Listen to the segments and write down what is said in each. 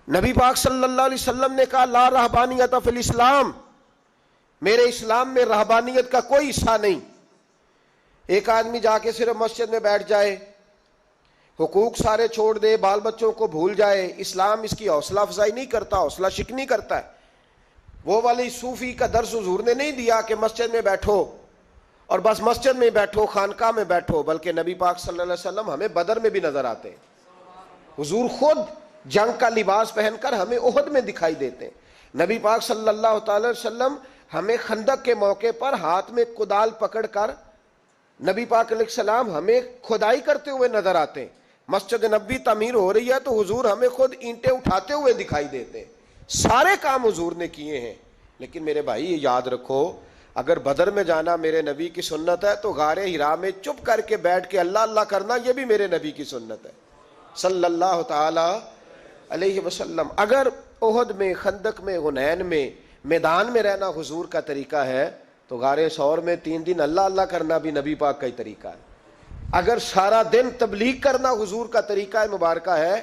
نبی پاک صلی اللہ علیہ وسلم نے کہا لا رہبانیت فی الاسلام، میرے اسلام میں رہبانیت کا کوئی حصہ نہیں۔ ایک آدمی جا کے صرف مسجد میں بیٹھ جائے، حقوق سارے چھوڑ دے، بال بچوں کو بھول جائے، اسلام اس کی حوصلہ افزائی نہیں کرتا، حوصلہ شکنی کرتا ہے۔ وہ والی صوفی کا درس حضور نے نہیں دیا کہ مسجد میں بیٹھو اور بس مسجد میں بیٹھو، خانقاہ میں بیٹھو، بلکہ نبی پاک صلی اللہ علیہ وسلم ہمیں بدر میں بھی نظر آتے ہیں۔ حضور خود جنگ کا لباس پہن کر ہمیں احد میں دکھائی دیتے ہیں۔ نبی پاک صلی اللہ تعالی وسلم ہمیں خندق کے موقع پر ہاتھ میں کدال پکڑ کر نبی پاک علیہ السلام ہمیں کھدائی کرتے ہوئے نظر آتے ہیں۔ مسجد نبوی تعمیر ہو رہی ہے تو حضور ہمیں خود اینٹیں اٹھاتے ہوئے دکھائی دیتے ہیں۔ سارے کام حضور نے کیے ہیں۔ لیکن میرے بھائی یہ یاد رکھو، اگر بدر میں جانا میرے نبی کی سنت ہے تو غار حرا میں چپ کر کے بیٹھ کے اللہ اللہ کرنا یہ بھی میرے نبی کی سنت ہے صلی اللہ تعالی علیہ وسلم۔ اگر احد میں، خندق میں، حنین میں، میدان میں رہنا حضور کا طریقہ ہے تو غار ثور میں 3 دن اللہ اللہ کرنا بھی نبی پاک کا ہی طریقہ ہے۔ اگر سارا دن تبلیغ کرنا حضور کا طریقہ مبارکہ ہے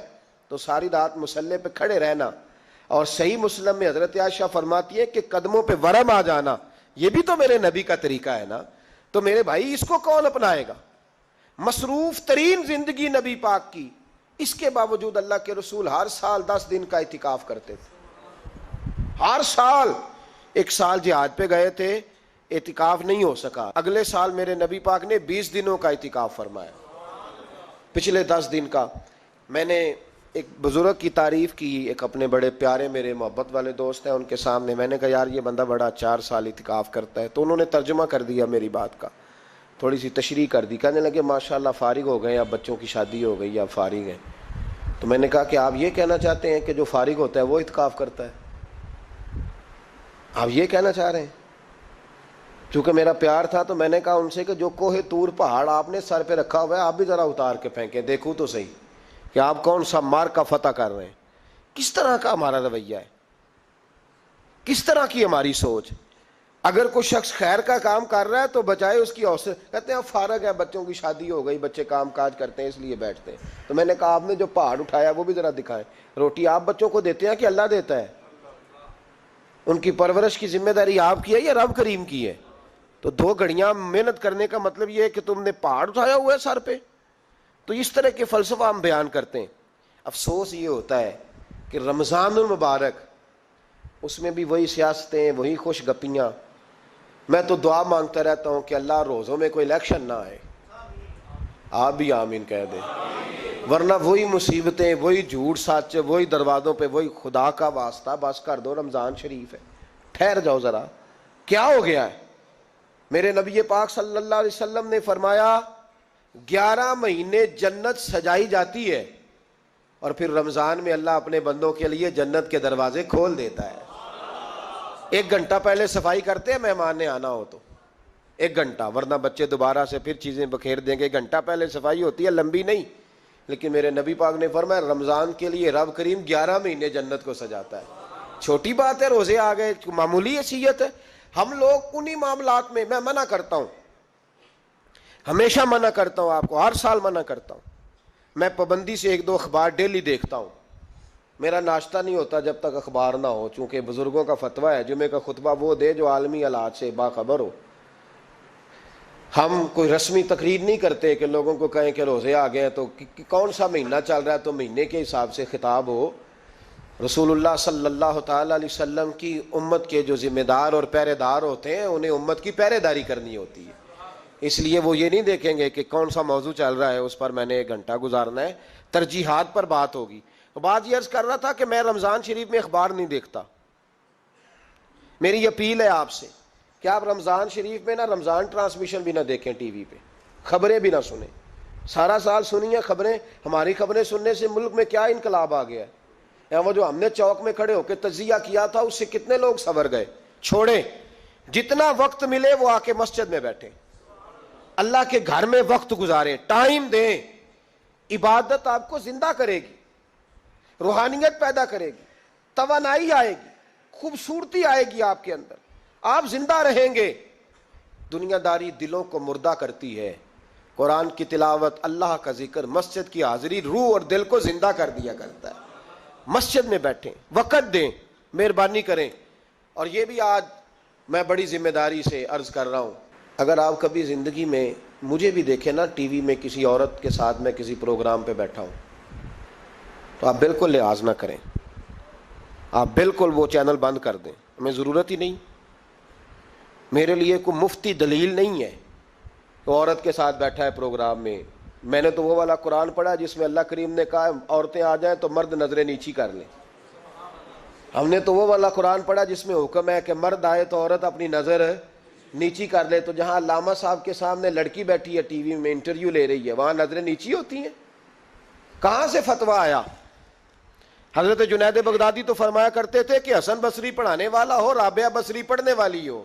تو ساری رات مصلی پہ کھڑے رہنا، اور صحیح مسلم میں حضرت عائشہ فرماتی ہے کہ قدموں پہ ورم آ جانا یہ بھی تو میرے نبی کا طریقہ ہے نا۔ تو میرے بھائی اس کو کون اپنائے گا؟ مصروف ترین زندگی نبی پاک کی، اس کے باوجود اللہ کے رسول ہر سال 10 دن کا اعتکاف کرتے تھے۔ ہر سال، ایک سال جہاد پہ گئے تھے، اعتکاف نہیں ہو سکا، اگلے سال میرے نبی پاک نے 20 دنوں کا اعتکاف فرمایا، پچھلے 10 دن کا۔ میں نے ایک بزرگ کی تعریف کی، ایک اپنے بڑے پیارے میرے محبت والے دوست ہیں، ان کے سامنے میں نے کہا یار یہ بندہ بڑا 4 سال اعتکاف کرتا ہے، تو انہوں نے ترجمہ کر دیا میری بات کا، تھوڑی سی تشریح کر دی، کہنے لگے ماشاءاللہ فارغ ہو گئے، اب بچوں کی شادی ہو گئی، اب فارغ ہیں۔ تو میں نے کہا کہ آپ یہ کہنا چاہتے ہیں کہ جو فارغ ہوتا ہے وہ اعتکاف کرتا ہے؟ آپ یہ کہنا چاہ رہے ہیں؟ چونکہ میرا پیار تھا تو میں نے کہا ان سے کہ جو کوہ طور پہاڑ آپ نے سر پہ رکھا ہوا ہے آپ بھی ذرا اتار کے پھینکیں، دیکھوں تو صحیح کہ آپ کون سا مار کا فتح کر رہے ہیں۔ کس طرح کا ہمارا رویہ ہے، کس طرح کی ہماری سوچ؟ اگر کوئی شخص خیر کا کام کر رہا ہے تو بجائے اس کی حوصلہ کہتے ہیں فارغ ہے، بچوں کی شادی ہو گئی، بچے کام کاج کرتے ہیں اس لیے بیٹھتے ہیں۔ تو میں نے کہا آپ نے جو پہاڑ اٹھایا وہ بھی ذرا دکھائیں، روٹی آپ بچوں کو دیتے ہیں کہ اللہ دیتا ہے؟ ان کی پرورش کی ذمہ داری آپ کی ہے یا رب کریم کی ہے؟ تو 2 گھڑیاں محنت کرنے کا مطلب یہ ہے کہ تم نے پہاڑ اٹھایا ہوا ہے سر پہ؟ تو اس طرح کے فلسفہ ہم بیان کرتے ہیں۔ افسوس یہ ہوتا ہے کہ رمضان المبارک، اس میں بھی وہی سیاستیں، وہی خوش گپیاں۔ میں تو دعا مانگتا رہتا ہوں کہ اللہ روزوں میں کوئی الیکشن نہ آئے، آپ بھی آمین کہہ دیں، ورنہ وہی مصیبتیں، وہی جھوٹ سچ، وہی دروازوں پہ وہی۔ خدا کا واسطہ بس کر دو، رمضان شریف ہے، ٹھہر جاؤ ذرا، کیا ہو گیا ہے؟ میرے نبی پاک صلی اللہ علیہ وسلم نے فرمایا 11 مہینے جنت سجائی جاتی ہے اور پھر رمضان میں اللہ اپنے بندوں کے لیے جنت کے دروازے کھول دیتا ہے۔ 1 گھنٹہ پہلے صفائی کرتے ہیں مہمان نے آنا ہو تو، 1 گھنٹہ، ورنہ بچے دوبارہ سے پھر چیزیں بکھیر دیں گے۔ 1 گھنٹہ پہلے صفائی ہوتی ہے، لمبی نہیں، لیکن میرے نبی پاک نے فرمایا رمضان کے لیے رب کریم 11 مہینے جنت کو سجاتا ہے۔ چھوٹی بات ہے، روزے آ گئے، معمولی حیثیت ہے۔ ہم لوگ انہی معاملات میں، میں منع کرتا ہوں، ہمیشہ منع کرتا ہوں، آپ کو ہر سال منع کرتا ہوں، میں پابندی سے 1-2 اخبار ڈیلی دیکھتا ہوں۔ میرا ناشتہ نہیں ہوتا جب تک اخبار نہ ہو، چونکہ بزرگوں کا فتویٰ ہے جمعے کا خطبہ وہ دے جو عالمی حالات سے باخبر ہو۔ ہم کوئی رسمی تقریر نہیں کرتے کہ لوگوں کو کہیں کہ روزے آ گئے ہیں تو کون سا مہینہ چل رہا ہے تو مہینے کے حساب سے خطاب ہو۔ رسول اللہ صلی اللہ تعالی علیہ وسلم کی امت کے جو ذمہ دار اور پہرے دار ہوتے ہیں انہیں امت کی پہرے داری کرنی ہوتی ہے، اس لیے وہ یہ نہیں دیکھیں گے کہ کون سا موضوع چل رہا ہے اس پر میں نے 1 گھنٹہ گزارنا ہے، ترجیحات پر بات ہوگی۔ بات یہ عرض کر رہا تھا کہ میں رمضان شریف میں اخبار نہیں دیکھتا۔ میری اپیل ہے آپ سے کہ آپ رمضان شریف میں نا رمضان ٹرانسمیشن بھی نہ دیکھیں، ٹی وی پہ خبریں بھی نہ سنیں۔ سارا سال سنی ہیں خبریں، ہماری خبریں سننے سے ملک میں کیا انقلاب آ گیا ہے؟ وہ جو ہم نے چوک میں کھڑے ہو کے تجزیہ کیا تھا اس سے کتنے لوگ سنور گئے؟ چھوڑیں، جتنا وقت ملے وہ آ کے مسجد میں بیٹھیں، اللہ کے گھر میں وقت گزاریں، ٹائم دیں۔ عبادت آپ کو زندہ کرے گی، روحانیت پیدا کرے گی، توانائی آئے گی، خوبصورتی آئے گی آپ کے اندر، آپ زندہ رہیں گے۔ دنیا داری دلوں کو مردہ کرتی ہے، قرآن کی تلاوت، اللہ کا ذکر، مسجد کی حاضری روح اور دل کو زندہ کر دیا کرتا ہے۔ مسجد میں بیٹھیں, وقت دیں, مہربانی کریں. اور یہ بھی آج میں بڑی ذمہ داری سے عرض کر رہا ہوں, اگر آپ کبھی زندگی میں مجھے بھی دیکھیں نا ٹی وی میں کسی عورت کے ساتھ میں کسی پروگرام پہ بیٹھا ہوں, تو آپ بالکل لحاظ نہ کریں, آپ بالکل وہ چینل بند کر دیں, ہمیں ضرورت ہی نہیں. میرے لیے کوئی مفتی دلیل نہیں ہے وہ عورت کے ساتھ بیٹھا ہے پروگرام میں. میں نے تو وہ والا قرآن پڑھا جس میں اللہ کریم نے کہا عورتیں آ جائیں تو مرد نظریں نیچی کر لیں. ہم نے تو وہ والا قرآن پڑھا جس میں حکم ہے کہ مرد آئے تو عورت اپنی نظر نیچی کر لے. تو جہاں علامہ صاحب کے سامنے لڑکی بیٹھی ہے ٹی وی میں انٹرویو لے رہی ہے, وہاں نظریں نیچی ہوتی ہیں؟ کہاں سے فتویٰ آیا؟ حضرت جنید بغدادی تو فرمایا کرتے تھے کہ حسن بصری پڑھانے والا ہو, رابعہ بصری پڑھنے والی ہو,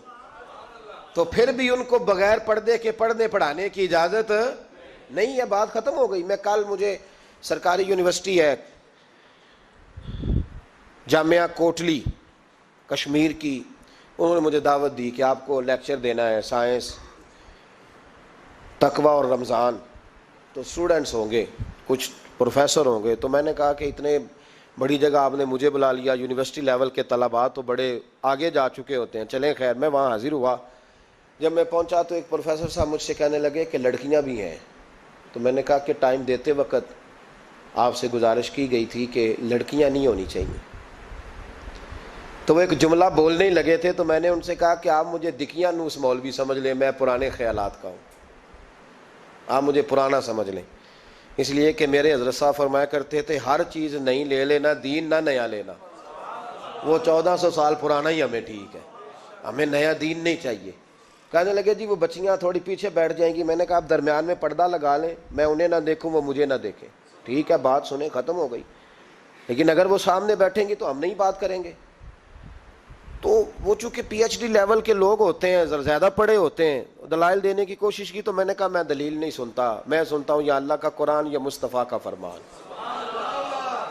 تو پھر بھی ان کو بغیر پردے کے پڑھنے پڑھانے کی اجازت نہیں ہے. بات ختم ہو گئی. میں کل, مجھے سرکاری یونیورسٹی ہے جامعہ کوٹلی کشمیر کی, انہوں نے مجھے دعوت دی کہ آپ کو لیکچر دینا ہے سائنس, تقویٰ اور رمضان. تو اسٹوڈنٹس ہوں گے, کچھ پروفیسر ہوں گے. تو میں نے کہا کہ اتنے بڑی جگہ آپ نے مجھے بلا لیا, یونیورسٹی لیول کے طلباء تو بڑے آگے جا چکے ہوتے ہیں. چلیں خیر, میں وہاں حاضر ہوا. جب میں پہنچا تو ایک پروفیسر صاحب مجھ سے کہنے لگے کہ لڑکیاں بھی ہیں. تو میں نے کہا کہ ٹائم دیتے وقت آپ سے گزارش کی گئی تھی کہ لڑکیاں نہیں ہونی چاہیے. تو وہ ایک جملہ بولنے ہی لگے تھے, تو میں نے ان سے کہا کہ آپ مجھے دکیاں نوس مولوی سمجھ لیں, میں پرانے خیالات کا ہوں, آپ مجھے پرانا سمجھ لیں. اس لیے کہ میرے حضرت صاحب فرمایا کرتے تھے ہر چیز نہیں لے لینا, دین نہ نیا لینا. وہ 1400 سال پرانا ہی ہمیں ٹھیک ہے, ہمیں نیا دین نہیں چاہیے. کہنے لگے جی وہ بچیاں تھوڑی پیچھے بیٹھ جائیں گی. میں نے کہا آپ درمیان میں پردہ لگا لیں, میں انہیں نہ دیکھوں وہ مجھے نہ دیکھیں. ٹھیک ہے, بات سنیں, ختم ہو گئی. لیکن اگر وہ سامنے بیٹھیں گی تو ہم نہیں بات کریں گے. تو وہ چونکہ پی ایچ ڈی لیول کے لوگ ہوتے ہیں, زیادہ پڑھے ہوتے ہیں, دلائل دینے کی کوشش کی. تو میں نے کہا میں دلیل نہیں سنتا, میں سنتا ہوں یا اللہ کا قرآن یا مصطفیٰ کا فرمان.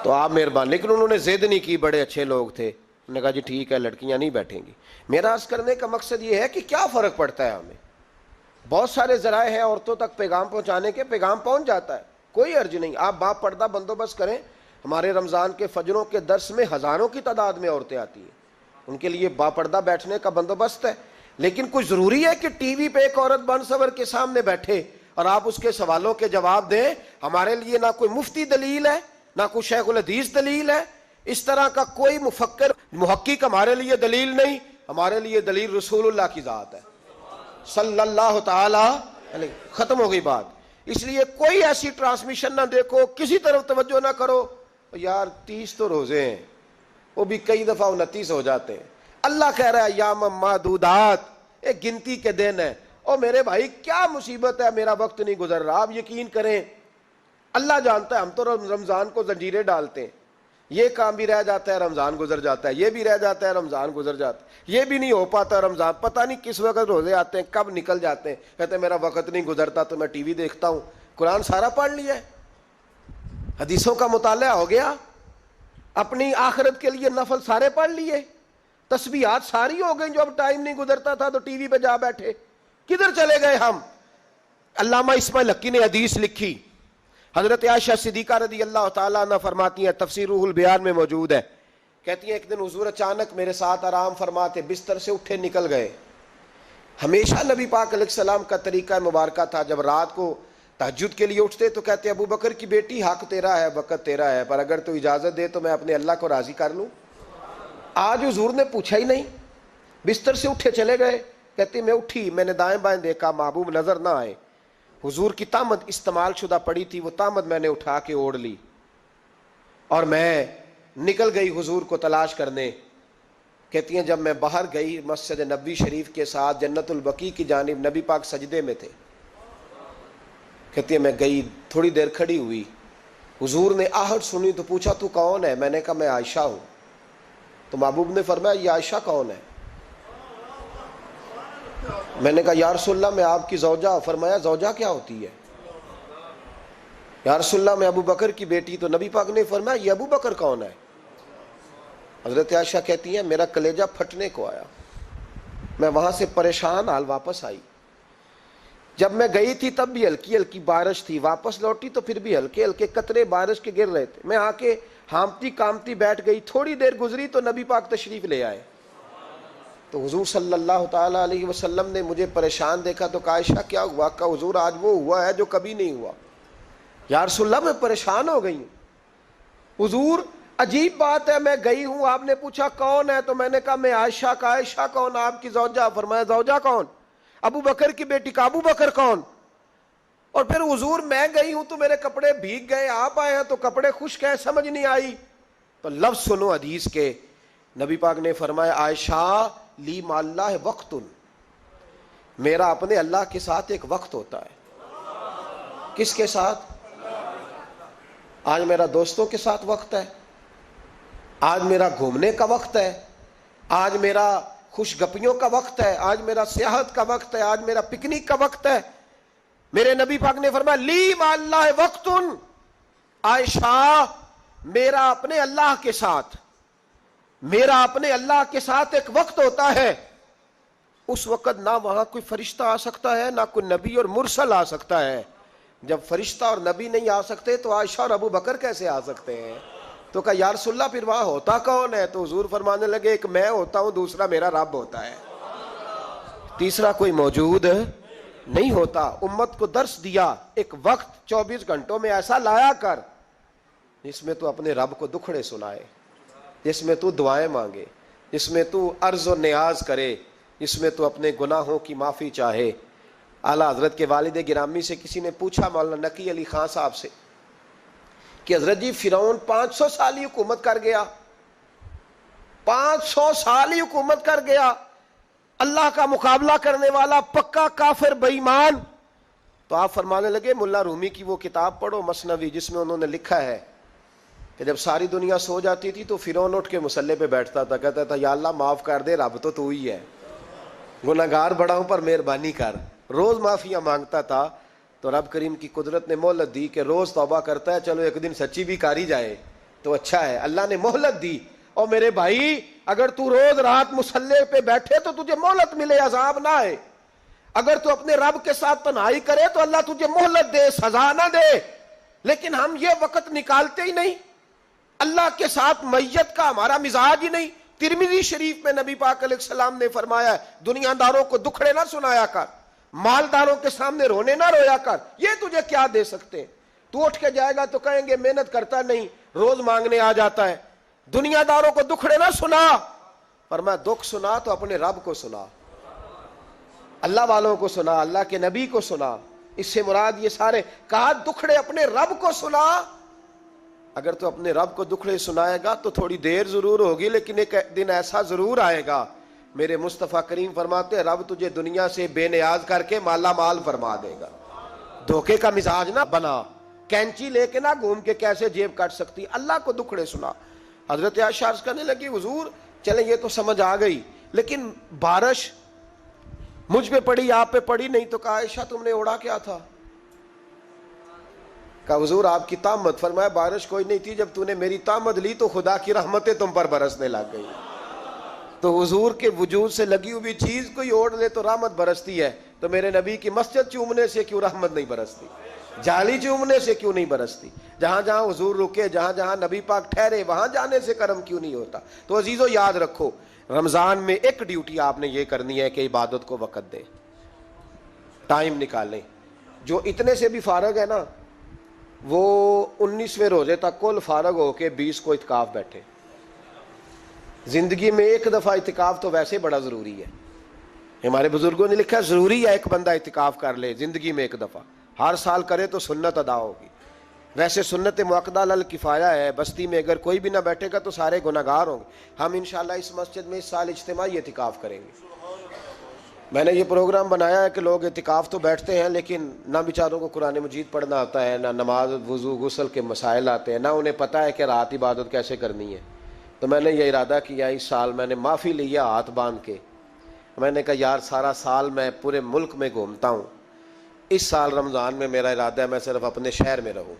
تو آپ مہربان. لیکن انہوں نے ضد نہیں کی, بڑے اچھے لوگ تھے. انہوں نے کہا جی ٹھیک ہے, لڑکیاں نہیں بیٹھیں گی. میرا عرض کرنے کا مقصد یہ ہے کہ کیا فرق پڑتا ہے ہمیں. بہت سارے ذرائع ہیں عورتوں تک پیغام پہنچانے کے, پیغام پہنچ جاتا ہے, کوئی حرج نہیں. آپ باپ پردہ بندوبست کریں. ہمارے رمضان کے فجروں کے درس میں ہزاروں کی تعداد میں عورتیں آتی ہیں, ان کے لیے باپردہ بیٹھنے کا بندوبست ہے. لیکن کچھ ضروری ہے کہ ٹی وی پہ ایک عورت بن سور کے سامنے بیٹھے اور آپ اس کے سوالوں کے جواب دیں؟ ہمارے لیے نہ کوئی مفتی دلیل ہے, نہ کوئی شیخ الحدیث دلیل ہے. اس طرح کا کوئی مفکر محقق ہمارے لیے دلیل نہیں. ہمارے لیے دلیل رسول اللہ کی ذات ہے صلی اللہ تعالی علیہ. ختم ہو گئی بات. اس لیے کوئی ایسی ٹرانسمیشن نہ دیکھو, کسی طرف توجہ نہ کرو. یار 30 تو روزے ہیں, وہ بھی کئی دفعہ 29 ہو جاتے ہیں. اللہ کہہ رہا ہے ایام معدودات, ایک گنتی کے دن ہے. اور میرے بھائی کیا مصیبت ہے, میرا وقت نہیں گزر رہا. آپ یقین کریں اللہ جانتا ہے, ہم تو رمضان کو زنجیریں ڈالتے ہیں. یہ کام بھی رہ جاتا ہے, رمضان گزر جاتا ہے, یہ بھی رہ جاتا ہے, رمضان گزر جاتا ہے, یہ بھی نہیں ہو پاتا رمضان. پتہ نہیں کس وقت روزے آتے ہیں, کب نکل جاتے ہیں. کہتے ہیں میرا وقت نہیں گزرتا تو میں ٹی وی دیکھتا ہوں. قرآن سارا پڑھ لیا ہے, حدیثوں کا مطالعہ ہو گیا, اپنی آخرت کے لیے نفل سارے پڑھ لیے, تسبیحات ساری ہو گئی. جو اب ٹائم نہیں گزرتا تھا تو ٹی وی پہ جا بیٹھے. کدھر چلے گئے ہم؟ علامہ اسماعیل حقی نے حدیث لکھی, حضرت عائشہ صدیقہ رضی اللہ تعالیٰ عنہ فرماتی ہیں, تفسیر روح البیان میں موجود ہے. کہتی ہیں ایک دن حضور اچانک میرے ساتھ آرام فرماتے, بستر سے اٹھے نکل گئے. ہمیشہ نبی پاک علیہ السلام کا طریقہ مبارکہ تھا, جب رات کو تہجد کے لیے اٹھتے تو کہتے ابو بکر کی بیٹی حق تیرا ہے, وقت تیرا ہے, پر اگر تو اجازت دے تو میں اپنے اللہ کو راضی کر لوں. آج حضور نے پوچھا ہی نہیں, بستر سے اٹھے چلے گئے. کہتے میں اٹھی, میں نے دائیں بائیں دیکھا, محبوب نظر نہ آئے. حضور کی تامد استعمال شدہ پڑی تھی, وہ تامد میں نے اٹھا کے اوڑھ لی اور میں نکل گئی حضور کو تلاش کرنے. کہتی ہیں جب میں باہر گئی مسجد نبوی شریف کے ساتھ جنت البقیع کی جانب, نبی پاک سجدے میں تھے. کہتی ہے میں گئی, تھوڑی دیر کھڑی ہوئی, حضور نے آہٹ سنی تو پوچھا تو کون ہے؟ میں نے کہا میں عائشہ ہوں. تو محبوب نے فرمایا یہ عائشہ کون ہے؟ میں نے کہا یا رسول اللہ میں آپ کی زوجہ. فرمایا زوجہ کیا ہوتی ہے؟ یا رسول اللہ میں ابو بکر کی بیٹی. تو نبی پاک نے فرمایا یہ ابو بکر کون ہے؟ حضرت عائشہ کہتی ہیں میرا کلیجہ پھٹنے کو آیا, میں وہاں سے پریشان حال واپس آئی. جب میں گئی تھی تب بھی ہلکی ہلکی بارش تھی, واپس لوٹی تو پھر بھی ہلکے ہلکے قطرے بارش کے گر رہے تھے. میں آ کے ہامتی کامتی بیٹھ گئی. تھوڑی دیر گزری تو نبی پاک تشریف لے آئے. تو حضور صلی اللہ تعالیٰ علیہ وسلم نے مجھے پریشان دیکھا تو کہا عائشہ کیا ہوا؟ کہا حضور آج وہ ہوا ہے جو کبھی نہیں ہوا. یا رسول اللہ میں پریشان ہو گئی ہوں. حضور عجیب بات ہے، میں گئی ہوں، آپ نے پوچھا کون ہے تو میں نے کہا میں عائشہ. کا عائشہ کون؟ آپ کی زوجہ. فرمایا زوجہ کون؟ ابو بکر کی بیٹی. کا ابو بکر کون؟ اور پھر حضور میں گئی ہوں تو میرے کپڑے بھیگ گئے، آپ آئے ہیں تو کپڑے خشک ہیں، سمجھ نہیں آئی. تو لفظ سنو حدیث کے. نبی پاک نے فرمایا عائشہ لی مع اللہ وقت، میرا اپنے اللہ کے ساتھ ایک وقت ہوتا ہے. کس کے ساتھ؟ آج میرا دوستوں کے ساتھ وقت ہے، آج میرا گھومنے کا وقت ہے، آج میرا خوش گپیوں کا وقت ہے، آج میرا سیاحت کا وقت ہے، آج میرا پکنک کا وقت ہے. میرے نبی پاک نے فرمایا لی مع اللہ وقت، عائشہ میرا اپنے اللہ کے ساتھ، میرا اپنے اللہ کے ساتھ ایک وقت ہوتا ہے. اس وقت نہ وہاں کوئی فرشتہ آ سکتا ہے، نہ کوئی نبی اور مرسل آ سکتا ہے. جب فرشتہ اور نبی نہیں آ سکتے تو عائشہ اور ابو بکر کیسے آ سکتے ہیں؟ تو کہا یا رسول اللہ پھر وہاں ہوتا کون ہے؟ تو حضور فرمانے لگے ایک میں ہوتا ہوں، دوسرا میرا رب ہوتا ہے، تیسرا کوئی موجود نہیں ہوتا. امت کو درس دیا ایک وقت 24 گھنٹوں میں ایسا لایا کر جس میں تو اپنے رب کو دکھڑے سنائے، جس میں تو دعائیں مانگے، جس میں تو عرض و نیاز کرے، جس میں تو اپنے گناہوں کی معافی چاہے. اعلیٰ حضرت کے والد گرامی سے کسی نے پوچھا مولانا نقی علی خان صاحب سے کہ حضرت جی فرعون 500 سال ہی حکومت کر گیا، 500 سال ہی حکومت کر گیا، اللہ کا مقابلہ کرنے والا پکا کافر بے ایمان. تو آپ فرمانے لگے ملا رومی کی وہ کتاب پڑھو مثنوی، جس میں انہوں نے لکھا ہے کہ جب ساری دنیا سو جاتی تھی تو فرعون اٹھ کے مصلے پہ بیٹھتا تھا، کہتا تھا یا اللہ معاف کر دے، رب تو ہی ہے، گناہگار بڑا ہوں پر مہربانی کر. روز معافیاں مانگتا تھا تو رب کریم کی قدرت نے مہلت دی کہ روز توبہ کرتا ہے، چلو ایک دن سچی بھی کاری جائے تو اچھا ہے. اللہ نے مہلت دی. اور میرے بھائی اگر تو روز رات مصلے پہ بیٹھے تو تجھے مہلت ملے، عذاب نہ آئے. اگر تو اپنے رب کے ساتھ تنہائی کرے تو اللہ تجھے مہلت دے، سزا نہ دے. لیکن ہم یہ وقت نکالتے ہی نہیں. اللہ کے ساتھ میت کا ہمارا مزاج ہی نہیں. ترمذی شریف میں نبی پاک علیہ السلام نے فرمایا دنیا داروں کو دکھڑے نہ سنایا کر، مالداروں کے سامنے رونے نہ رویا کر. یہ تجھے کیا دے سکتے؟ تو اٹھ کے جائے گا تو کہیں گے محنت کرتا نہیں، روز مانگنے آ جاتا ہے. دنیا داروں کو دکھڑے نہ سنا، فرمایا دکھ سنا تو اپنے رب کو سنا، اللہ والوں کو سنا، اللہ کے نبی کو سنا. اس سے مراد یہ سارے کہا دکھڑے اپنے رب کو سنا. اگر تو اپنے رب کو دکھڑے سنائے گا تو تھوڑی دیر ضرور ہوگی، لیکن ایک دن ایسا ضرور آئے گا. میرے مصطفیٰ کریم فرماتے ہیں رب تجھے دنیا سے بے نیاز کر کے مالا مال فرما دے گا. دھوکے کا مزاج نہ بنا، کینچی لے کے نہ گھوم کے کیسے جیب کاٹ سکتی. اللہ کو دکھڑے سنا. حضرت عائشہ عرض کرنے لگی حضور چلیں یہ تو سمجھ آ گئی، لیکن بارش مجھ پہ پڑی آپ پہ پڑی نہیں. تو کہا عائشہ تم نے اوڑا کیا تھا؟ کہا حضور آپ کی تامت. فرمایا بارش کوئی نہیں تھی، جب تو نے میری تامت لی تو خدا کی رحمتیں تم پر برسنے لگ گئی. تو حضور کے وجود سے لگی ہوئی چیز کوئی اوڑھ لے تو رحمت برستی ہے. تو میرے نبی کی مسجد چومنے سے کیوں رحمت نہیں برستی؟ جالی چومنے سے کیوں نہیں برستی؟ جہاں جہاں حضور رکے، جہاں جہاں نبی پاک ٹھہرے، وہاں جانے سے کرم کیوں نہیں ہوتا؟ تو عزیزو یاد رکھو رمضان میں ایک ڈیوٹی آپ نے یہ کرنی ہے کہ عبادت کو وقت دے، ٹائم نکالیں. جو اتنے سے بھی فارغ ہے نا وہ 19ویں روزے تک کل فارغ ہو کے 20 کو اعتکاف بیٹھے. زندگی میں ایک دفعہ اعتکاف تو ویسے بڑا ضروری ہے. ہمارے بزرگوں نے لکھا ضروری ہے ایک بندہ اعتکاف کر لے زندگی میں ایک دفعہ، ہر سال کرے تو سنت ادا ہوگی. ویسے سنت مؤکدہ الکفایہ ہے، بستی میں اگر کوئی بھی نہ بیٹھے گا تو سارے گناہگار ہوں گے. ہم انشاءاللہ اس مسجد میں اس سال اجتماعی اعتکاف کریں گے. میں نے یہ پروگرام بنایا ہے کہ لوگ اعتکاف تو بیٹھتے ہیں لیکن نہ بیچاروں کو قرآن مجید پڑھنا آتا ہے، نہ نماز وضو غسل کے مسائل آتے ہیں، نہ انہیں پتہ ہے کہ رات عبادت کیسے کرنی ہے. تو میں نے یہ ارادہ کیا اس سال میں نے معافی لیا ہاتھ باندھ کے. میں نے کہا یار سارا سال میں پورے ملک میں گھومتا ہوں، اس سال رمضان میں میرا ارادہ ہے میں صرف اپنے شہر میں رہوں.